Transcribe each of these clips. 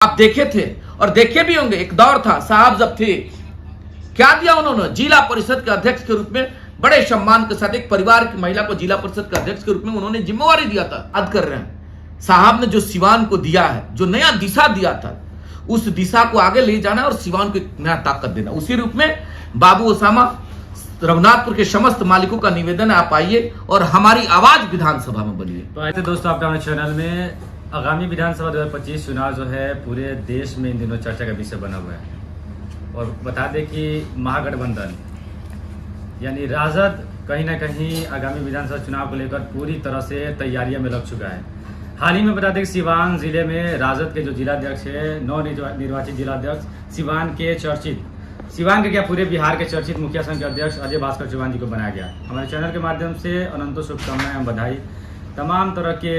आप देखे थे और देखे भी होंगे, एक दौर था साहब जब थे, क्या दिया उन्होंने? जिला परिषद के अध्यक्ष के रूप में बड़े सम्मान के साथ एक परिवार की महिला को जिला परिषद के अध्यक्ष के रूप में उन्होंने जिम्मेवारी दिया था। अद कर रहे हैं साहब ने जो सिवान को दिया है, जो नया दिशा दिया था, उस दिशा को आगे ले जाना और सिवान को एक नया ताकत देना। उसी रूप में बाबू ओसामा, रघुनाथपुर के समस्त मालिकों का निवेदन है, आप आइए और हमारी आवाज विधानसभा में बनिए। तो ऐसे दोस्तों, आपका हमारे चैनल में आगामी विधानसभा 2025 चुनाव जो है पूरे देश में इन दिनों चर्चा का विषय बना हुआ है। और बता दें कि महागठबंधन यानी राजद कहीं ना कहीं आगामी विधानसभा चुनाव को लेकर पूरी तरह से तैयारियों में लग चुका है। हाल ही में बता दें कि सिवान जिले में राजद के जो जिलाध्यक्ष है, नवनिर्वाचित जिलाध्यक्ष सिवान के चर्चित, सिवान के क्या पूरे बिहार के चर्चित मुखिया संघ के अध्यक्ष अजय भास्कर चौहान जी को बनाया गया। हमारे चैनल के माध्यम से अनंतों शुभकामनाएं एवं बधाई। तमाम तरह के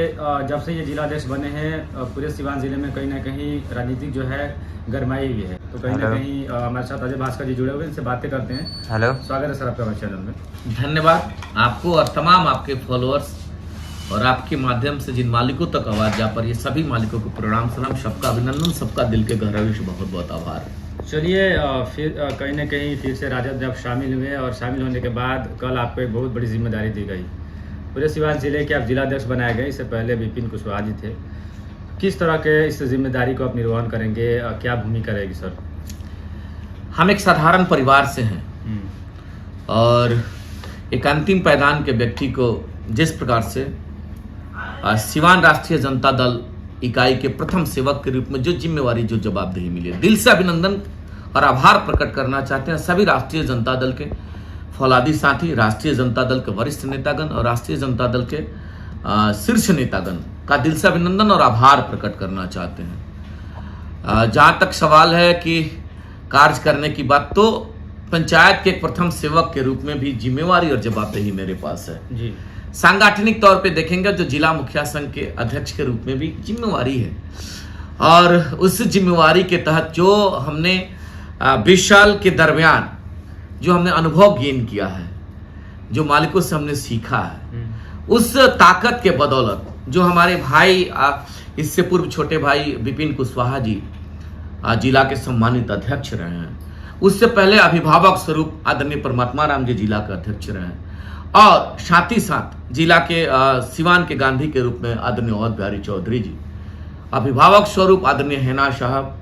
जब से ये जिलाध्यक्ष बने हैं पूरे सिवान जिले में कहीं ना कहीं राजनीतिक जो है गरमाई हुई है। तो कहीं ना कहीं हमारे साथ अजय भास्कर जी जुड़े हुए, इनसे बातें करते हैं। हेलो, स्वागत है सर आपका हमारे चैनल में। धन्यवाद आपको और तमाम आपके फॉलोअर्स और आपके माध्यम से जिन मालिकों तक आवाज जा पर, ये सभी मालिकों को प्रणाम सलाम, सबका अभिनंदन, सबका दिल के गहराई से बहुत बहुत आभार। चलिए, फिर कहीं ना कहीं फिर से राजद जब शामिल हुए और शामिल होने के बाद कल आपको एक बहुत बड़ी जिम्मेदारी दी गई, पूरे सिवान जिले के आप जिलाध्यक्ष बनाए गए। इससे पहले विपिन कुशवाहा जी थे। किस तरह के इस जिम्मेदारी को आप निर्वहन करेंगे, क्या भूमिका रहेगी सर? हम एक साधारण परिवार से हैं और एक अंतिम पैदान के व्यक्ति को जिस प्रकार से सिवान राष्ट्रीय जनता दल इकाई के प्रथम सेवक के रूप में जो जिम्मेवारी, जो जवाबदेही मिली, दिल से अभिनंदन और आभार प्रकट करना चाहते हैं सभी राष्ट्रीय जनता दल के फौलादी साथी, राष्ट्रीय जनता दल के वरिष्ठ नेतागण और राष्ट्रीय जनता दल के शीर्ष नेतागण का दिल से अभिनंदन और आभार प्रकट करना चाहते हैं। जहां तक सवाल है कि कार्य करने की बात, तो पंचायत के एक प्रथम सेवक के रूप में भी जिम्मेवारी और जवाबदेही मेरे पास है जी। सांगठनिक तौर पे देखेंगे जो जिला मुखिया संघ के अध्यक्ष के रूप में भी जिम्मेवारी है और उस जिम्मेवारी के तहत जो हमने 20 साल के दरमियान जो हमने अनुभव गेन किया है, जो मालिकों से हमने सीखा है, उस ताकत के बदौलत जो हमारे भाई, इससे पूर्व छोटे भाई विपिन कुशवाहा जी जिला के सम्मानित अध्यक्ष रहे हैं, उससे पहले अभिभावक स्वरूप आदरणीय परमात्मा राम जी जिला के अध्यक्ष रहे हैं और साथ ही साथ जिला के सिवान के गांधी के रूप में आदरणीय अवध बिहारी चौधरी जी, अभिभावक स्वरूप आदरणीय हेना साहब,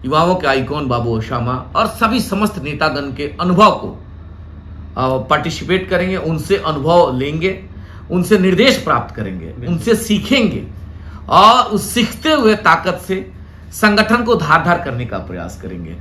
युवाओं के आइकॉन बाबू ओसामा और सभी समस्त नेतागण के अनुभव को पार्टिसिपेट करेंगे, उनसे अनुभव लेंगे, उनसे निर्देश प्राप्त करेंगे, उनसे सीखेंगे और उस सीखते हुए ताकत से संगठन को धार करने का प्रयास करेंगे,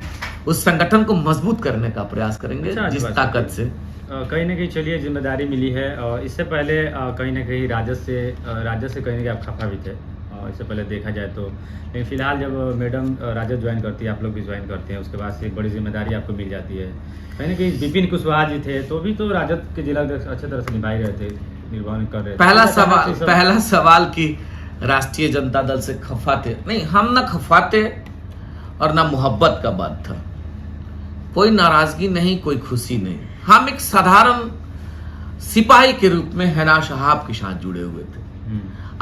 उस संगठन को मजबूत करने का प्रयास करेंगे जिस ताकत से कहीं ना कहीं। चलिए, जिम्मेदारी मिली है और इससे पहले कहीं ना कहीं राजद से कहीं ना कहीं आप खफा भी थे इससे पहले देखा जाए तो। लेकिन फिलहाल जब मैडम राजद ज्वाइन करती है, आप लोग भी ज्वाइन करते हैं, उसके बाद से एक बड़ी जिम्मेदारी आपको मिल जाती है। कहीं ना कहीं विपिन कुशवाहा जी थे तो भी तो राजद के जिला अच्छे तरह से निभा रहे थे, निर्वहन कर रहे थे। पहला सवाल कि राष्ट्रीय जनता दल से खफा थे? नहीं, हम ना खफा थे और ना मोहब्बत का बात था, कोई नाराजगी नहीं, कोई खुशी नहीं। हम एक साधारण सिपाही के रूप में हेना साहब के साथ जुड़े हुए थे।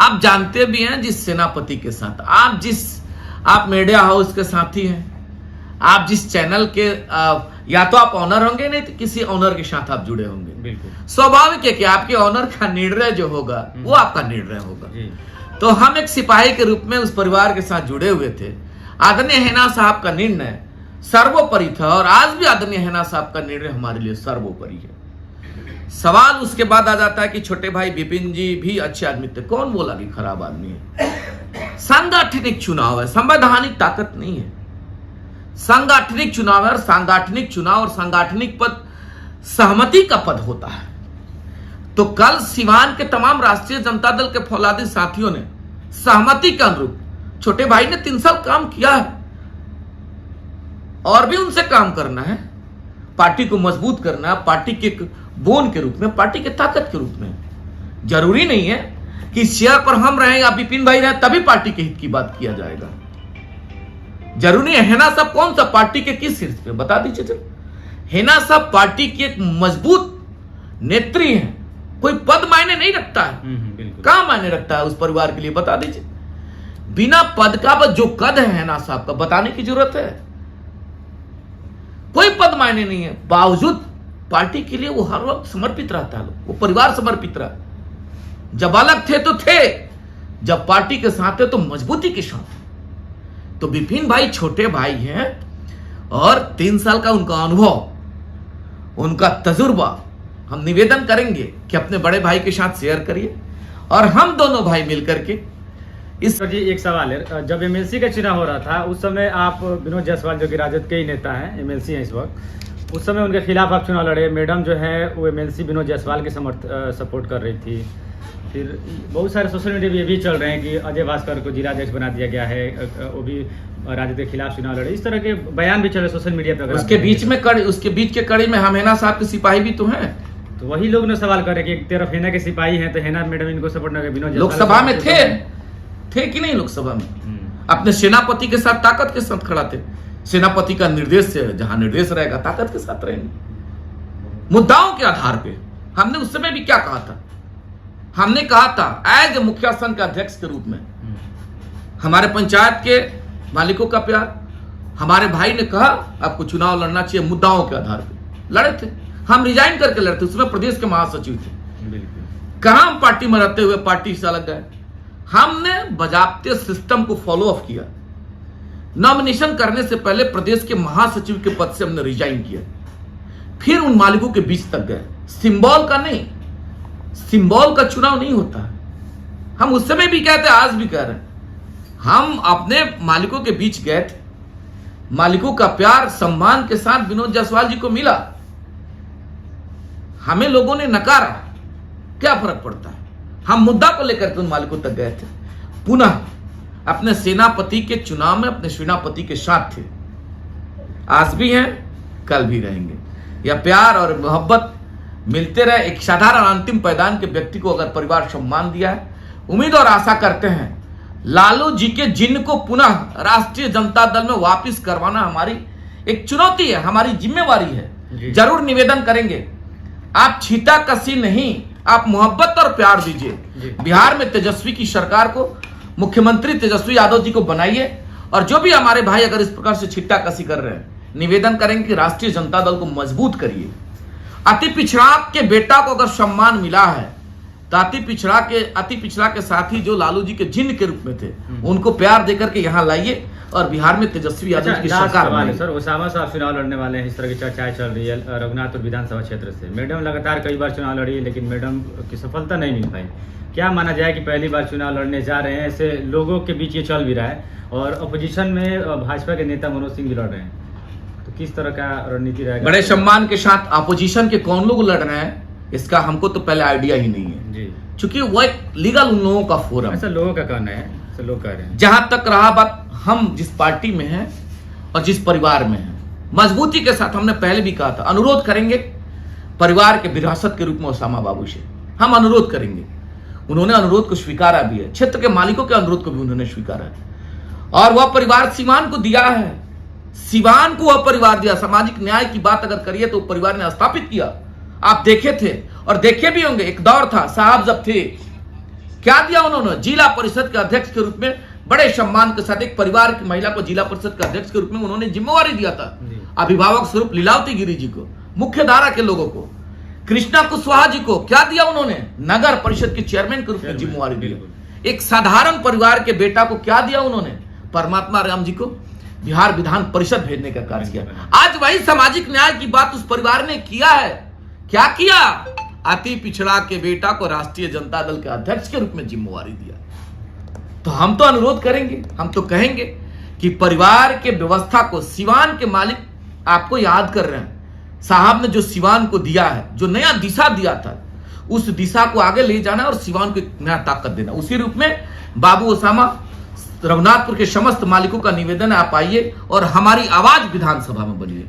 आप जानते भी हैं जिस सेनापति के साथ आप मीडिया हाउस के साथी हैं, आप जिस चैनल के या तो आप ऑनर होंगे, नहीं तो किसी ऑनर के साथ आप जुड़े होंगे। बिल्कुल स्वाभाविक है कि आपके ऑनर का निर्णय जो होगा वो आपका निर्णय होगा। तो हम एक सिपाही के रूप में उस परिवार के साथ जुड़े हुए थे। आदरणीय हेना साहब का निर्णय सर्वोपरि था और आज भी आदरणीय हेना साहब का निर्णय हमारे लिए सर्वोपरि है। सवाल उसके बाद आ जाता है कि छोटे भाई विपिन जी भी अच्छे आदमी थे, कौन बोला कि खराब आदमी है? सांगठनिक चुनाव है, संवैधानिक ताकत नहीं है। सांगठनिक चुनाव है और सांगठनिक चुनाव और सांगठनिक पद सहमति का पद होता है। तो कल सिवान के तमाम राष्ट्रीय जनता दल के फौलादी साथियों ने सहमति के अनुरूप, छोटे भाई ने 3 साल काम किया है और भी उनसे काम करना है, पार्टी को मजबूत करना है, पार्टी के बोन के रूप में, पार्टी के ताकत के रूप में। जरूरी नहीं है कि शेयर पर हम रहें या विपिन भाई रहे तभी पार्टी के हित की बात किया जाएगा। जरूरी है हेना साहब कौन सा पार्टी के किस शीर्ष पे बता दीजिए। चलो, हेना साहब पार्टी की एक मजबूत नेत्री हैं, कोई पद मायने नहीं रखता है। बिल्कुल। क्या मायने रखता है उस परिवार के लिए बता दीजिए। बिना पद का बस जो कद है ना साहब का बताने की जरूरत है। कोई पद मायने नहीं है, बावजूद पार्टी के लिए वो हर वक्त समर्पित रहता है, वो परिवार समर्पित रहा। जब अलग थे तो थे, जब पार्टी के साथ थे तो मजबूती के साथ। तो विपिन भाई छोटे भाई हैं और 3 साल का उनका अनुभव, उनका तजुर्बा हम निवेदन करेंगे कि अपने बड़े भाई के साथ शेयर करिए और हम दोनों भाई मिलकर के इस। जी एक सवाल है, जब एमएलसी का चुनाव हो रहा था उस समय आप विनोद जायसवाल जो कि राजद के ही नेता हैं, एमएलसी हैं इस वक्त, उस समय उनके खिलाफ आप चुनाव लड़े। मैडम जो है वो एमएलसी विनोद जायसवाल के सपोर्ट कर रही थी। फिर बहुत सारे सोशल मीडिया पे ये भी चल रहे हैं कि अजय भास्कर को जिलाध्यक्ष बना दिया गया है, वो भी राजद के खिलाफ चुनाव लड़े। इस तरह के बयान भी चल रहे सोशल मीडिया पर। उसके बीच के कड़ी में हम हेना साहब के सिपाही भी तो हैं। तो वही लोग ने सवाल करे कि एक तरफ हेना के सिपाही हैं तो हेना मैडम इनको सपोर्ट न करे। विनोद लोकसभा में थे कि नहीं? लोकसभा में अपने सेनापति के साथ ताकत के साथ खड़ा थे। सेनापति का निर्देश से जहां निर्देश रहेगा ताकत के साथ रहेंगे। मुद्दाओं के आधार पे हमने उस समय भी क्या कहा था? हमने कहा था एज मुखिया संघ के अध्यक्ष के रूप में हमारे पंचायत के मालिकों का प्यार, हमारे भाई ने कहा आपको चुनाव लड़ना चाहिए, मुद्दाओं के आधार पे लड़े थे। हम रिजाइन करके लड़ते, उसमें प्रदेश के महासचिव थे। कहां हम पार्टी में रहते हुए पार्टी से अलग गए? हमने बजाबते सिस्टम को फॉलो अप किया। नॉमिनेशन करने से पहले प्रदेश के महासचिव के पद से हमने रिजाइन किया, फिर उन मालिकों के बीच तक गए। सिंबल का नहीं, सिंबल का चुनाव नहीं होता। हम उस समय भी कहते, आज भी कह रहे हैं, हम अपने मालिकों के बीच गए थे। मालिकों का प्यार सम्मान के साथ विनोद जायसवाल जी को मिला। हमें लोगों ने नकारा, क्या फर्क पड़ता है? हम मुद्दा को लेकर के उन मालिकों तक गए थे। पुनः अपने सेनापति के चुनाव में अपने सेनापति के साथ थे, आज भी हैं, कल भी रहेंगे। यह प्यार और मोहब्बत मिलते रहे। एक साधारण अंतिम पैदान के व्यक्ति को अगर परिवार सम्मान दिया है, उम्मीद और आशा करते हैं लालू जी के जिन को पुनः राष्ट्रीय जनता दल में वापस करवाना हमारी एक चुनौती है, हमारी जिम्मेवारी है। जरूर निवेदन करेंगे, आप छींटाकशी नहीं, आप मोहब्बत और प्यार दीजिए। बिहार में तेजस्वी की सरकार को, मुख्यमंत्री तेजस्वी यादव जी को बनाइए। और जो भी हमारे भाई अगर इस प्रकार से छींटाकशी कर रहे हैं, निवेदन करेंगे कि राष्ट्रीय जनता दल को मजबूत करिए। अति पिछड़ा के बेटा को अगर सम्मान मिला है तो अति पिछड़ा के साथ ही जो लालू जी के जिन के रूप में थे उनको प्यार देकर के यहाँ लाइए और बिहार में तेजस्वी यादव जी की सरकार बनाइए। सर ओसामा साहब चुनाव लड़ने वाले हैं, इस तरह की चर्चाएं चल रही है रघुनाथपुर विधानसभा क्षेत्र से। मैडम लगातार कई बार चुनाव लड़ी है लेकिन मैडम की सफलता नहीं मिल पाई। क्या माना जाए कि पहली बार चुनाव लड़ने जा रहे हैं, ऐसे लोगों के बीच ये चल भी रहा है और अपोजिशन में भाजपा के नेता मनोज सिंह भी लड़ रहे हैं, तो किस तरह का रणनीति रहेगा? बड़े सम्मान के साथ अपोजिशन के कौन लोग लड़ रहे हैं इसका हमको तो पहले आइडिया ही नहीं है जी, क्योंकि वो एक लीगल उन लोगों का फोरम, ऐसा लोगों का कहना है, ऐसा लोग कह रहे हैं। जहां तक रहा बात, हम जिस पार्टी में हैं और जिस परिवार में हैं, मजबूती के साथ हमने पहले भी कहा था, अनुरोध करेंगे परिवार के विरासत के रूप में ओसामा बाबू से हम अनुरोध करेंगे। उन्होंने अनुरोध को स्वीकारा भी है, क्षेत्र के मालिकों के अनुरोध को भी उन्होंने स्वीकारा है और वह परिवार सिवान को दिया है। सिवान को वह परिवार दिया। सामाजिक न्याय की बात अगर करिए तो परिवार ने स्थापित किया। आप देखे थे और देखे भी होंगे, एक दौर था साहब जब थे, क्या दिया उन्होंने? जिला परिषद के अध्यक्ष के रूप में बड़े सम्मान के साथ एक परिवार की महिला को जिला परिषद के अध्यक्ष के रूप में उन्होंने जिम्मेवारी दिया था। अभिभावक स्वरूप लीलावती गिरी जी को, मुख्य धारा के लोगों को, कृष्णा कुशवाहा जी को क्या दिया उन्होंने? नगर परिषद के चेयरमैन के रूप में जिम्मेवारी दी। एक साधारण परिवार के बेटा को क्या दिया उन्होंने? परमात्मा राम जी को बिहार विधान परिषद भेजने का कार्य किया। आज वही सामाजिक न्याय की बात उस परिवार ने किया है। क्या किया? अति पिछड़ा के बेटा को राष्ट्रीय जनता दल के अध्यक्ष के रूप में जिम्मेवारी दिया। तो हम तो अनुरोध करेंगे, हम तो कहेंगे कि परिवार के व्यवस्था को, सिवान के मालिक आपको याद कर रहे हैं, साहब ने जो सिवान को दिया है, जो नया दिशा दिया था, उस दिशा को आगे ले जाना और सिवान को एक नया ताकत देना। उसी रूप में बाबू ओसामा, रघुनाथपुर के समस्त मालिकों का निवेदन है, आप आइए और हमारी आवाज विधानसभा में बनिए।